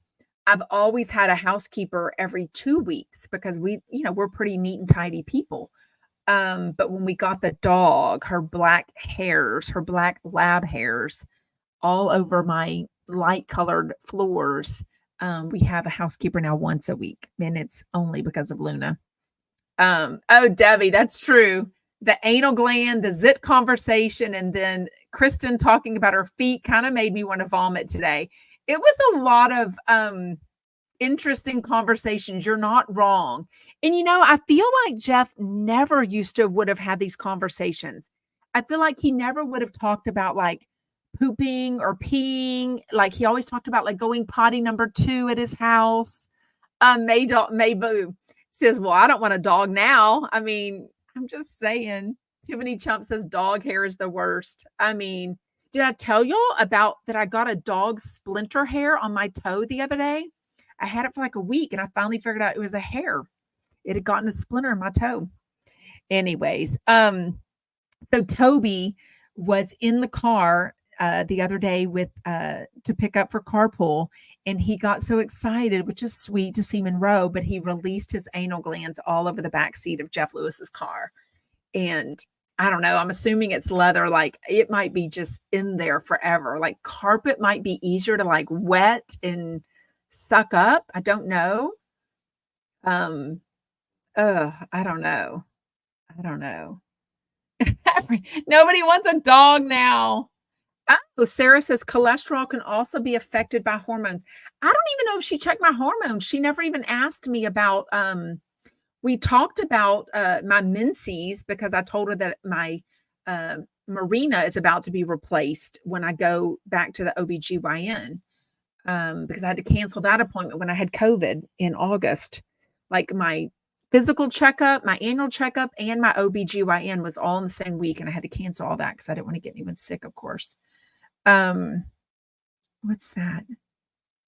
I've always had a housekeeper every 2 weeks because we're pretty neat and tidy people. But when we got the dog, her black hairs, her black lab hairs all over my light colored floors. We have a housekeeper now once a week, and it's only because of Luna. Oh, Debbie, that's true. The anal gland, the zit conversation, and then Kristen talking about her feet kind of made me want to vomit today. It was a lot of interesting conversations. You're not wrong. And I feel like Jeff never used to would have had these conversations. I feel like he never would have talked about like pooping or peeing. Like he always talked about like going potty number 2 at his house. Mayboo says, well, I don't want a dog now. I mean, I'm just saying. Tiffany Chump says dog hair is the worst. I mean, did I tell y'all about that I got a dog splinter hair on my toe the other day? I had it for like a week and I finally figured out it was a hair. It had gotten a splinter in my toe. Anyways, so Toby was in the car the other day with to pick up for carpool, and he got so excited, which is sweet to see Monroe, but he released his anal glands all over the back seat of Jeff Lewis's car. And I don't know, I'm assuming it's leather, like it might be just in there forever. Like carpet might be easier to like wet and suck up. I don't know. I don't know. I don't know. Nobody wants a dog now. Oh, Sarah says cholesterol can also be affected by hormones. I don't even know if she checked my hormones. She never even asked me about we talked about my menses because I told her that my Marina is about to be replaced when I go back to the OBGYN because I had to cancel that appointment when I had COVID in August. Like my physical checkup, my annual checkup, and my OBGYN was all in the same week, and I had to cancel all that because I didn't want to get anyone sick, of course. What's that?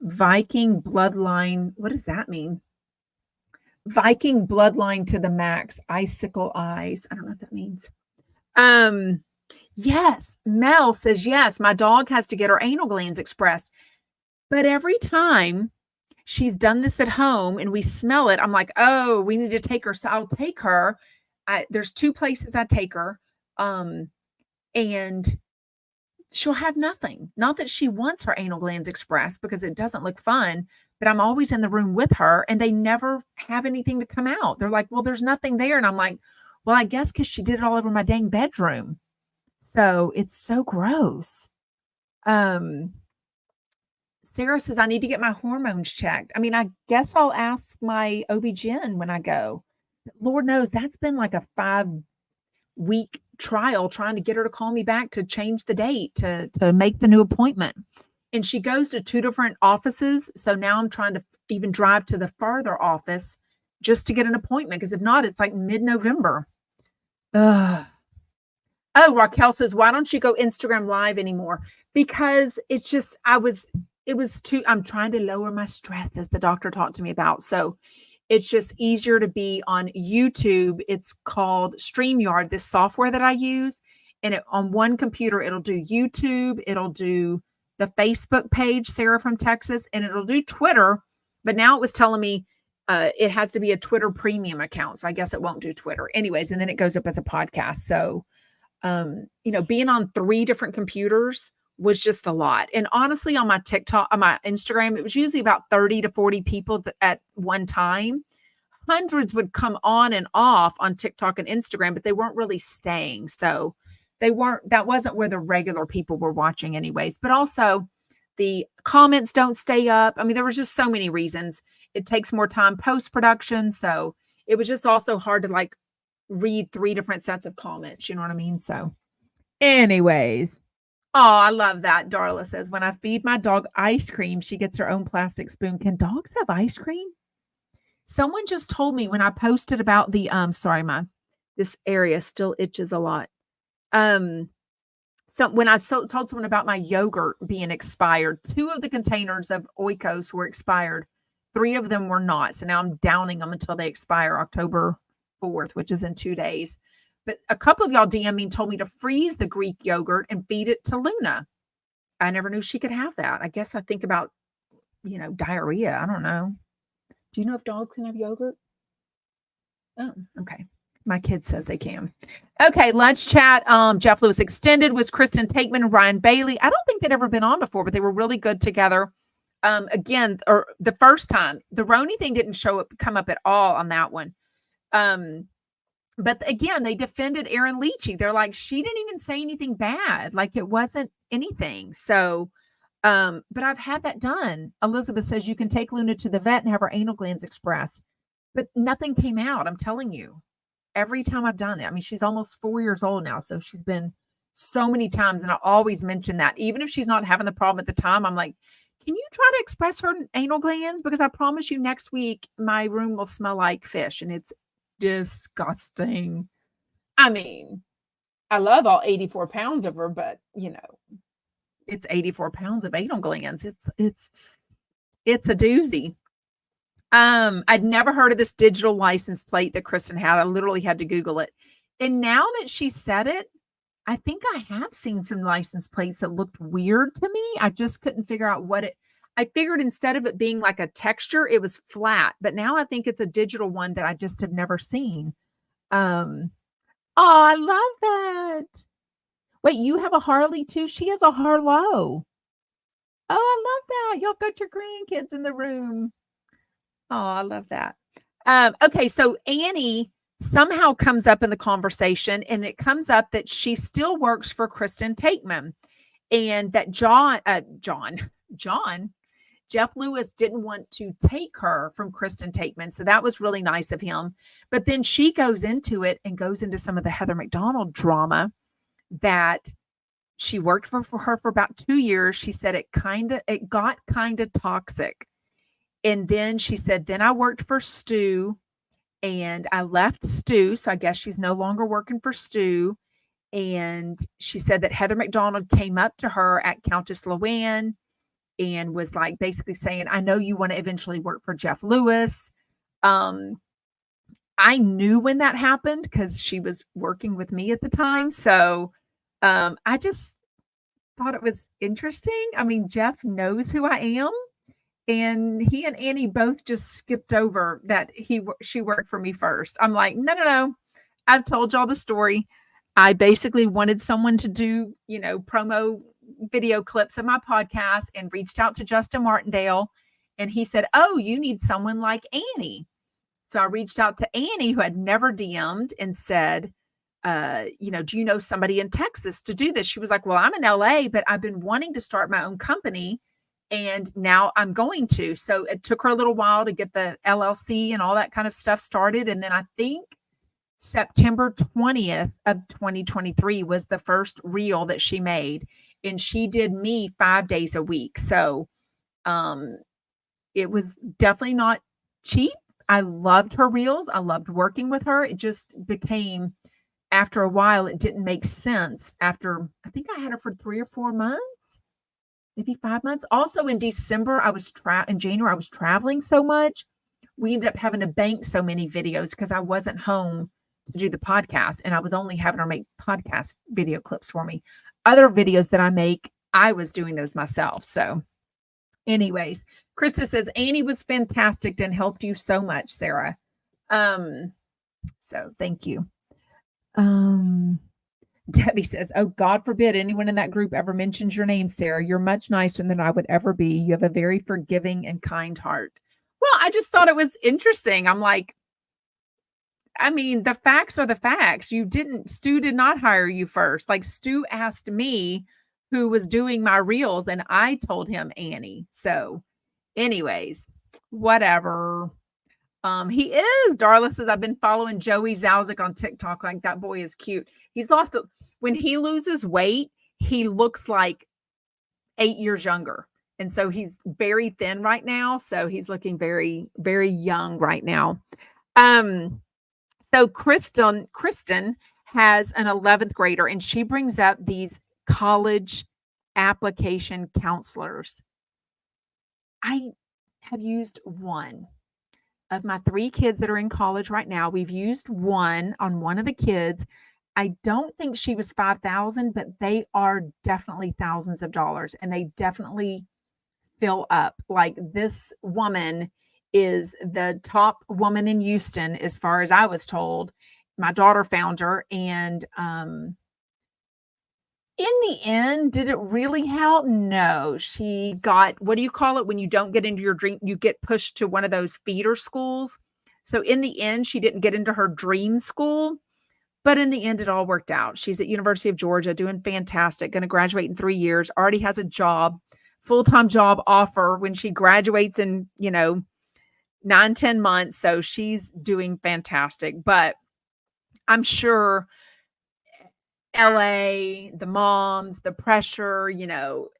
Viking bloodline. What does that mean? Viking bloodline to the max. Icicle eyes. I don't know what that means. Yes. Mel says, yes, my dog has to get her anal glands expressed. But every time she's done this at home and we smell it, I'm like, oh, we need to take her. So I'll take her. There's 2 places I take her. And she'll have nothing. Not that she wants her anal glands expressed because it doesn't look fun, but I'm always in the room with her and they never have anything to come out. They're like, well, there's nothing there. And I'm like, well, I guess because she did it all over my dang bedroom. So it's so gross. Um, Sarah says, I need to get my hormones checked. I mean, I guess I'll ask my OB-GYN when I go. Lord knows that's been like a 5-week trial trying to get her to call me back to change the date to make the new appointment. And she goes to 2 different offices. So now I'm trying to even drive to the farther office just to get an appointment. Because if not, it's like mid-November. Ugh. Oh, Raquel says, why don't you go Instagram live anymore? Because it's just, I'm trying to lower my stress, as the doctor talked to me about. So it's just easier to be on YouTube. It's called StreamYard, this software that I use. And on one computer, it'll do YouTube, it'll do the Facebook page, Sarah from Texas, and it'll do Twitter. But now it was telling me it has to be a Twitter premium account. So I guess it won't do Twitter. Anyways, and then it goes up as a podcast. So, being on 3 different computers was just a lot. And honestly, on my TikTok, on my Instagram, it was usually about 30 to 40 people at one time. Hundreds would come on and off on TikTok and Instagram, but they weren't really staying. So that wasn't where the regular people were watching anyways. But also the comments don't stay up. I mean, there was just so many reasons. It takes more time post-production. So it was just also hard to like read 3 different sets of comments. You know what I mean? So anyways. Oh, I love that. Darla says, when I feed my dog ice cream, she gets her own plastic spoon. Can dogs have ice cream? Someone just told me when I posted about the, this area still itches a lot. So when I told someone about my yogurt being expired, 2 of the containers of Oikos were expired. 3 of them were not. So now I'm downing them until they expire October 4th, which is in 2 days. But a couple of y'all DM me and told me to freeze the Greek yogurt and feed it to Luna. I never knew she could have that. I guess I think about, diarrhea. I don't know. Do you know if dogs can have yogurt? Oh, okay. My kid says they can. Okay, let's chat. Jeff Lewis Extended was Kristen Takeman and Ryan Bailey. I don't think they'd ever been on before, but they were really good together. Again, or the first time, the RHONY thing didn't come up at all on that one. But again, they defended Erin Leachy. They're like, she didn't even say anything bad. Like it wasn't anything. So, but I've had that done. Elizabeth says you can take Luna to the vet and have her anal glands express, but nothing came out. I'm telling you, every time I've done it. I mean, she's almost 4 years old now. So she's been so many times. And I always mention that even if she's not having the problem at the time, I'm like, can you try to express her anal glands? Because I promise you next week, my room will smell like fish and it's disgusting. I mean, I love all 84 pounds of her, but it's 84 pounds of anal glands. It's a doozy. I'd never heard of this digital license plate that Kristen had. I literally had to Google it. And now that she said it, I think I have seen some license plates that looked weird to me. I just couldn't figure out I figured instead of it being like a texture, it was flat. But now I think it's a digital one that I just have never seen. Oh, I love that. Wait, you have a Harley too? She has a Harlow. Oh, I love that. Y'all got your grandkids in the room. Oh, I love that. Okay, so Annie somehow comes up in the conversation, and it comes up that she still works for Kristen Takeman, and that Jeff Lewis didn't want to take her from Kristen Takeman. So that was really nice of him. But then she goes into it and goes into some of the Heather McDonald drama that she worked for her for about 2 years. She said it got kind of toxic. And then she said, then I worked for Stu and I left Stu. So I guess she's no longer working for Stu. And she said that Heather McDonald came up to her at Countess Luann and was like basically saying, I know you want to eventually work for Jeff Lewis. I knew when that happened because she was working with me at the time. So I just thought it was interesting. I mean, Jeff knows who I am. And he and Annie both just skipped over that she worked for me first. I'm like, no. I've told y'all the story. I basically wanted someone to do, promo video clips of my podcast and reached out to Justin Martindale. And he said, "Oh, you need someone like Annie." So I reached out to Annie, who had never DM'd, and said, "Do you know somebody in Texas to do this?" She was like, "Well, I'm in LA, but I've been wanting to start my own company, and now I'm going to." So it took her a little while to get the LLC and all that kind of stuff started. And then I think September 20th of 2023 was the first reel that she made. And she did me 5 days a week. So um, it was definitely not cheap. I loved her reels. I loved working with her. It just became, after a while, it didn't make sense. After, I think I had her for 3 or 4 months, maybe 5 months. Also in December, in January, I was traveling so much. We ended up having to bank so many videos because I wasn't home to do the podcast, and I was only having her make podcast video clips for me. Other videos that I make, I was doing those myself. So anyways, Krista says, Annie was fantastic and helped you so much, Sarah. So thank you. Debbie says, "Oh, God forbid anyone in that group ever mentions your name, Sarah. You're much nicer than I would ever be. You have a very forgiving and kind heart." Well, I just thought it was interesting. I'm like, I mean, the facts are the facts. Stu did not hire you first. Like, Stu asked me who was doing my reels, and I told him Annie. So anyways, whatever. He is. Darla says, "I've been following Joey Zalzik on TikTok. Like, that boy is cute. He's lost it. When he loses weight, he looks like 8 years younger. And so he's very thin right now. So he's looking very, very young right now." So Kristen has an 11th grader, and she brings up these college application counselors. I have used one. Of my 3 kids that are in college right now, we've used one on one of the kids. I don't think she was 5,000, but they are definitely thousands of dollars, and they definitely fill up. Like, this woman is the top woman in Houston, as far as I was told. My daughter found her, and in the end, did it really help? No. She got, what do you call it when you don't get into your dream? You get pushed to one of those feeder schools. So in the end, she didn't get into her dream school, but in the end, it all worked out. She's at University of Georgia, doing fantastic, going to graduate in 3 years, already has a job, full-time job offer when she graduates in, 9-10 months. So she's doing fantastic. But I'm sure LA, the moms, the pressure,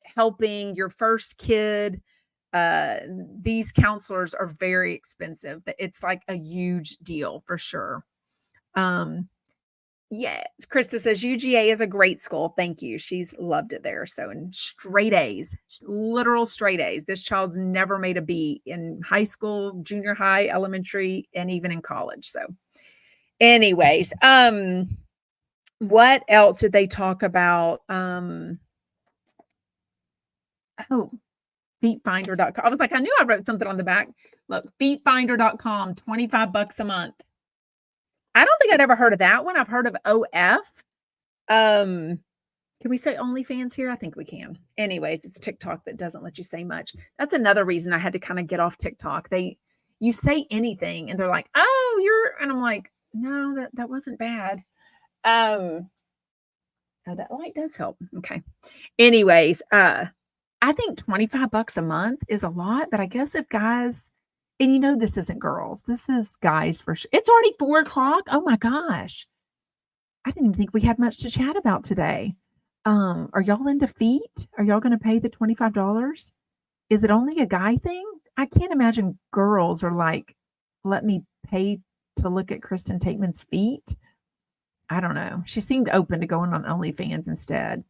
helping your first kid, these counselors are very expensive. It's like a huge deal for sure. Yeah, Krista says UGA is a great school. Thank you. She's loved it there. So, in straight A's, literal straight A's. This child's never made a B in high school, junior high, elementary, and even in college. So, anyways, what else did they talk about? Feetfinder.com. I was like, I knew I wrote something on the back. Look, feetfinder.com, $25 a month. I don't think I'd ever heard of that one. I've heard of OF. Can we say OnlyFans here? I think we can. Anyways, it's TikTok that doesn't let you say much. That's another reason I had to kind of get off TikTok. You say anything and they're like, "Oh, and I'm like, no, that wasn't bad. Oh, that light does help. Okay. Anyways, I think $25 a month is a lot, but I guess if guys, and this isn't girls, this is guys for sure. It's already 4:00. Oh my gosh. I didn't even think we had much to chat about today. Are y'all into feet? Are y'all going to pay the $25? Is it only a guy thing? I can't imagine girls are like, "Let me pay to look at Kristen Tateman's feet." I don't know. She seemed open to going on OnlyFans instead.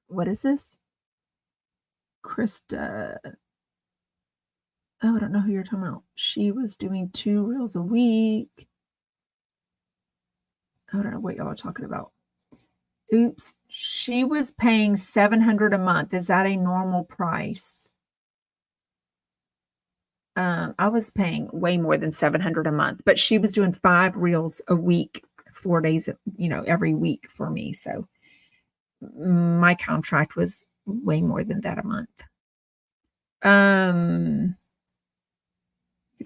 What is this? Krista. Oh, I don't know who you're talking about. She was doing 2 reels a week. I don't know what y'all are talking about. Oops. She was paying $700 a month. Is that a normal price? I was paying way more than $700 a month, but she was doing 5 reels a week, 4 days, every week for me. So my contract was way more than that a month. Get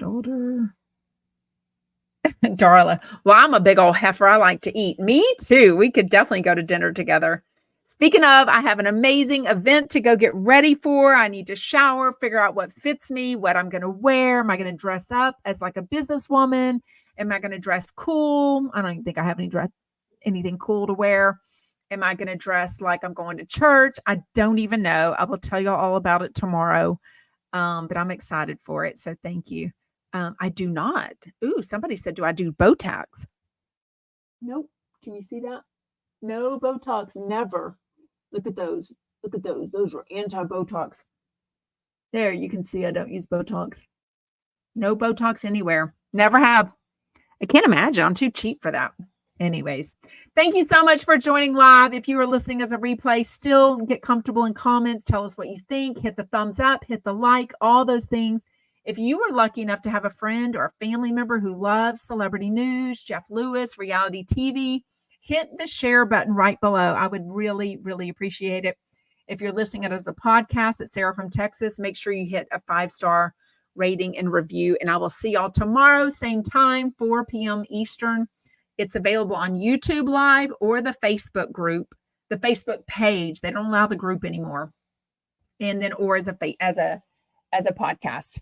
older. Darla. Well, I'm a big old heifer. I like to eat. Me too. We could definitely go to dinner together. Speaking of, I have an amazing event to go get ready for. I need to shower, figure out what fits me, what I'm going to wear. Am I going to dress up as like a businesswoman? Am I going to dress cool? I don't even think I have anything cool to wear. Am I going to dress like I'm going to church? I don't even know. I will tell you all about it tomorrow. But I'm excited for it. So thank you. I do not. Ooh, somebody said, do I do Botox? Nope. Can you see that? No Botox, never. Look at those. Look at those. Those were anti-Botox. There, you can see I don't use Botox. No Botox anywhere. Never have. I can't imagine. I'm too cheap for that. Anyways, thank you so much for joining live. If you are listening as a replay, still get comfortable in comments. Tell us what you think. Hit the thumbs up, hit the like, all those things. If you were lucky enough to have a friend or a family member who loves celebrity news, Jeff Lewis, reality TV, hit the share button right below. I would really, really appreciate it. If you're listening as a podcast, it's Sarah from Texas. Make sure you hit a 5-star rating and review. And I will see y'all tomorrow, same time, 4 p.m. Eastern. It's available on YouTube Live or the Facebook group, the Facebook page. They don't allow the group anymore. And then or as a podcast.